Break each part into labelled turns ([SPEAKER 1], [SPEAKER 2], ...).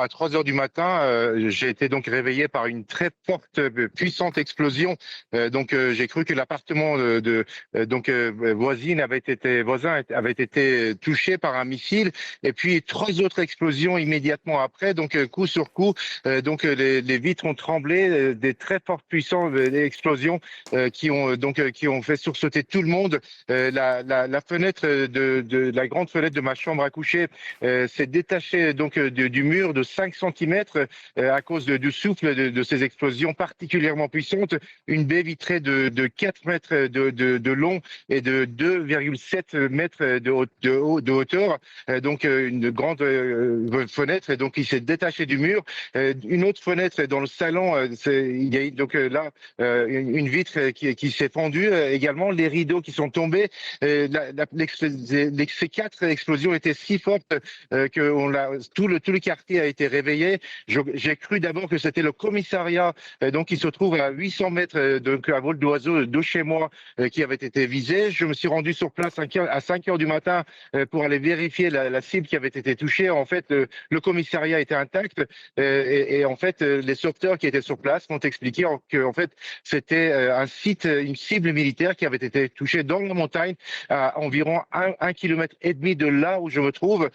[SPEAKER 1] À 3 heures du matin, j'ai été donc réveillé par une très forte, puissante explosion. J'ai cru que l'appartement voisin avait été touché par un missile. Et puis trois autres explosions immédiatement après. Coup sur coup, les vitres ont tremblé, des très fortes puissantes explosions qui ont fait sursauter tout le monde. La fenêtre la grande fenêtre de ma chambre à coucher s'est détachée du mur de 5 centimètres à cause du souffle de ces explosions particulièrement puissantes. Une baie vitrée de 4 mètres de long et de 2,7 mètres de hauteur. Une grande fenêtre, et donc il s'est détaché du mur. Une autre fenêtre dans le salon, il y a une vitre qui s'est fendue également, les rideaux qui sont tombés. Ces quatre explosions étaient si fortes que tout le quartier a été réveillé. J'ai cru d'abord que c'était le commissariat qui se trouve à 800 mètres à vol d'oiseau de chez moi qui avait été visé. Je me suis rendu sur place à 5 heures du matin pour aller vérifier la cible qui avait été touchée. En fait, le commissariat était intact en fait, les sauveteurs qui étaient sur place m'ont expliqué que en fait, c'était une cible militaire qui avait été touchée dans la montagne à environ 1,5 kilomètre de là où je me trouve.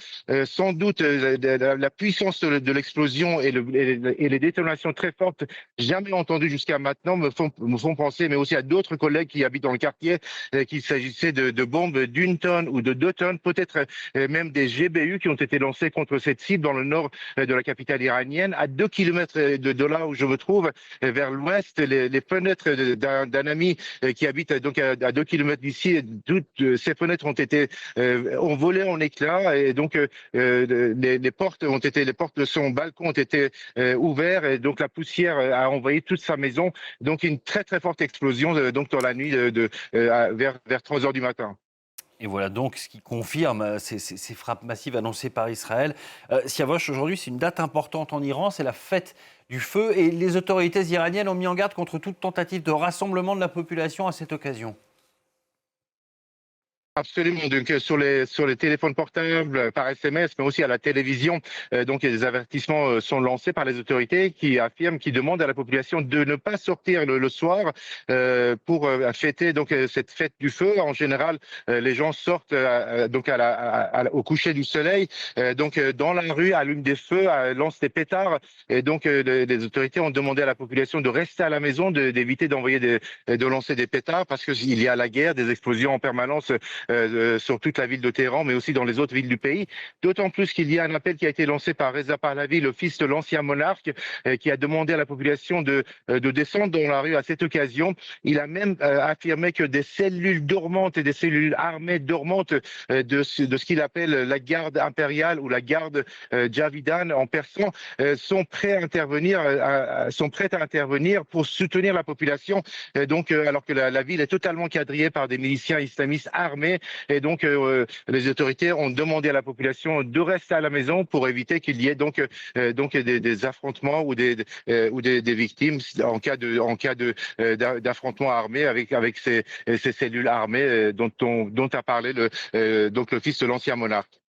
[SPEAKER 1] Sans doute, la puissance de l'explosion et les détonations très fortes jamais entendues jusqu'à maintenant me font penser, mais aussi à d'autres collègues qui habitent dans le quartier, qu'il s'agissait de bombes d'une tonne ou de 2 tonnes, peut-être même des GBU qui ont été lancés contre cette cible dans le nord de la capitale iranienne. À 2 kilomètres de là où je me trouve, vers l'ouest, les fenêtres d'un ami qui habite à 2 kilomètres d'ici, toutes ces fenêtres ont volé en éclats, et les portes de son balcon ont été ouvertes, et donc la poussière a envahi toute sa maison. Donc une très très forte explosion dans la nuit vers 3 heures du matin.
[SPEAKER 2] Et voilà donc ce qui confirme ces frappes massives annoncées par Israël. Siavosh, aujourd'hui, c'est une date importante en Iran, c'est la fête du feu, et les autorités iraniennes ont mis en garde contre toute tentative de rassemblement de la population à cette occasion.
[SPEAKER 1] Absolument. Sur les téléphones portables, par SMS, mais aussi à la télévision, des avertissements sont lancés par les autorités qui demandent à la population de ne pas sortir le soir pour fêter cette fête du feu. En général, les gens sortent au coucher du soleil, dans la rue, allument des feux, lancent des pétards. Et les autorités ont demandé à la population de rester à la maison, d'éviter de lancer des pétards, parce qu'il y a la guerre, des explosions en permanence sur toute la ville de Téhéran, mais aussi dans les autres villes du pays. D'autant plus qu'il y a un appel qui a été lancé par Reza Pahlavi, le fils de l'ancien monarque, qui a demandé à la population de descendre dans la rue à cette occasion. Il a même affirmé que des cellules dormantes et des cellules armées dormantes de ce qu'il appelle la garde impériale ou la garde Javidan en persan sont prêtes à intervenir pour soutenir la population. Alors que la ville est totalement quadrillée par des miliciens islamistes armés. Et les autorités ont demandé à la population de rester à la maison pour éviter qu'il y ait des affrontements ou des victimes en cas d'affrontement armé avec ces cellules armées dont a parlé le fils de l'ancien monarque.